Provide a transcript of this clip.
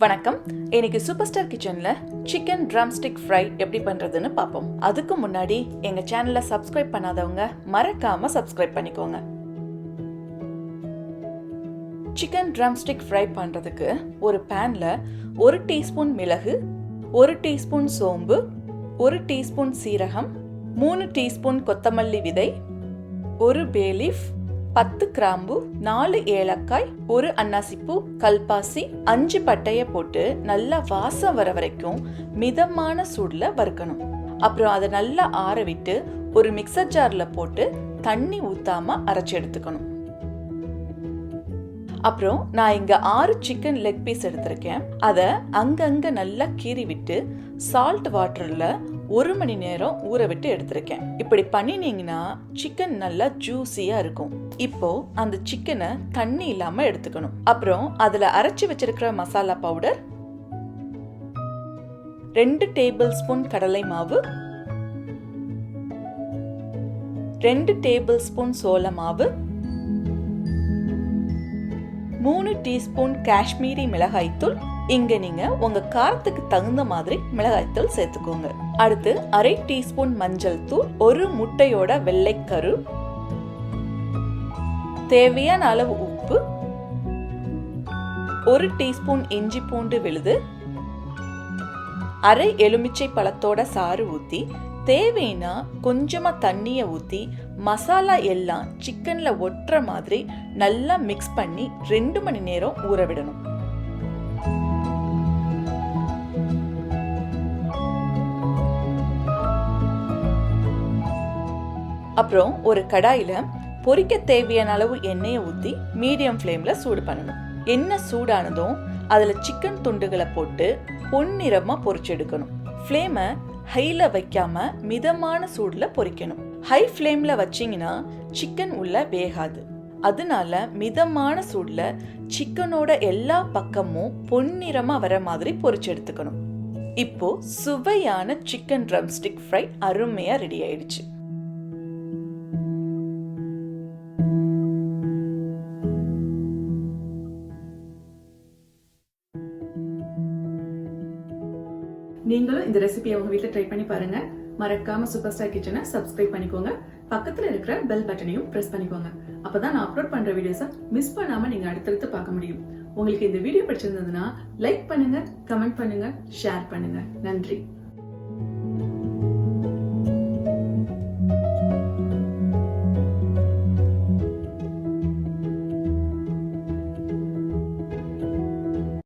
வணக்கம். இன்னைக்கு super star கிச்சன்ல சிக்கன் ட்ரம்ஸ்டிக் ஃப்ரை எப்படி பண்றதுன்னு பார்ப்போம். அதுக்கு முன்னாடி எங்க சேனலை சப்ஸ்கிரைப் பண்ணாதவங்க மறக்காம சப்ஸ்கிரைப் பண்ணிக்கோங்க. சிக்கன் ட்ரம்ஸ்டிக் ஃப்ரை பண்றதுக்கு ஒரு பேன்ல 1 டீஸ்பூன் மிளகு, 1 டீஸ்பூன் சோம்பு, 1 டீஸ்பூன் சீரகம், 3 டீஸ்பூன் கொத்தமல்லி விதை, 1 பே லீஃப், 10 கிராம்பு, 4 ஏலக்காய், 1 அன்னாசிப்பூ, கல்பாசி, 5 பட்டையை போட்டு நல்லா வாசம் வர வரைக்கும் மிதமான சூடுல வறுக்கணும். அப்புறம் அதை நல்லா ஆற விட்டு ஒரு மிக்சர் ஜார்ல போட்டு தண்ணி ஊத்தாம அரைச்சி எடுத்துக்கணும். அப்புறம் நான் இங்க 6 சிக்கன் லெக் பீஸ் எடுத்திருக்கேன். அதை அங்கங்க நல்லா கீறி விட்டு சால்ட் வாட்டர்ல 1 மணி நேரம் ஊற விட்டு எடுத்திருக்கேன். இப்படி பண்ணினீங்கன்னா சிக்கன் நல்லா ஜூசியா இருக்கும். இப்போ அந்த சிக்கனை தண்ணி இல்லாம எடுத்துக்கணும். அப்புறம் அதுல அரைச்சி வச்சிருக்கிற மசாலா பவுடர், 2 டேபிள் ஸ்பூன் கடலை மாவு, 2 டேபிள் ஸ்பூன் சோள மாவு, 3 டீஸ்பூன் காஷ்மீரி மிளகாய்த்தூள். இங்க நீங்க உங்க காரத்துக்கு தகுந்த மாதிரி மிளகாய்த்தூள் சேர்த்துக்கோங்க. அடுத்து 1/2 டீஸ்பூன் மஞ்சள் தூள், 1 முட்டையோட வெள்ளைக்கரு, தேவையான அளவு உப்பு, 1 டீஸ்பூன் இஞ்சி பூண்டு விழுது, 1/2 எலுமிச்சை பழத்தோட சாறு ஊத்தி தேவைன்னா கொஞ்சமா தண்ணிய ஊத்தி மசாலா எல்லாம் சிக்கன்ல ஒட்டுற மாதிரி நல்லா மிக்ஸ் பண்ணி 2 மணி நேரம் ஊற விடணும். அப்புறம் ஒரு கடாயில பொரிக்க தேவையான அளவு எண்ணெயை ஊத்தி மீடியம் ஃப்ளேம்ல சூடு பண்ணணும். எண்ணெய் சூடானதும் அதுல சிக்கன் துண்டுகளை போட்டு பொன்னிறமா பொரிச்சு எடுக்கணும். ஃப்ளேமை ஹைல வைக்காம மிதமான சூடுல பொரிக்கணும். ஹை ஃப்ளேம்ல வச்சீங்கன்னா சிக்கன் உள்ள வேகாது. அதனால மிதமான சூடுல சிக்கனோட எல்லா பக்கமும் பொன்னிறமா வர மாதிரி பொரிச்சு எடுத்துக்கணும். இப்போ சுவையான சிக்கன் ட்ரம்ஸ்டிக் ஃப்ரை அருமையா ரெடி ஆயிடுச்சு. நீங்களும் இந்த ரெசிபியை உங்க வீட்டில் ட்ரை பண்ணி பாருங்க. மறக்காம சூப்பர் ஸ்டார் கிச்சனை சப்ஸ்கிரைப் பண்ணிக்கோங்க. பக்கத்துல இருக்கிற பெல் பட்டனையும் பிரஸ் பண்ணிக்கோங்க. அப்பதான் நான் அப்லோட் பண்ற வீடியோஸை மிஸ் பண்ணாம நீங்க அடுத்தடுத்து பார்க்க முடியும். உங்களுக்கு இந்த வீடியோ பிடிச்சிருந்ததுன்னா லைக் பண்ணுங்க, கமெண்ட் பண்ணுங்க, ஷேர் பண்ணுங்க. நன்றி.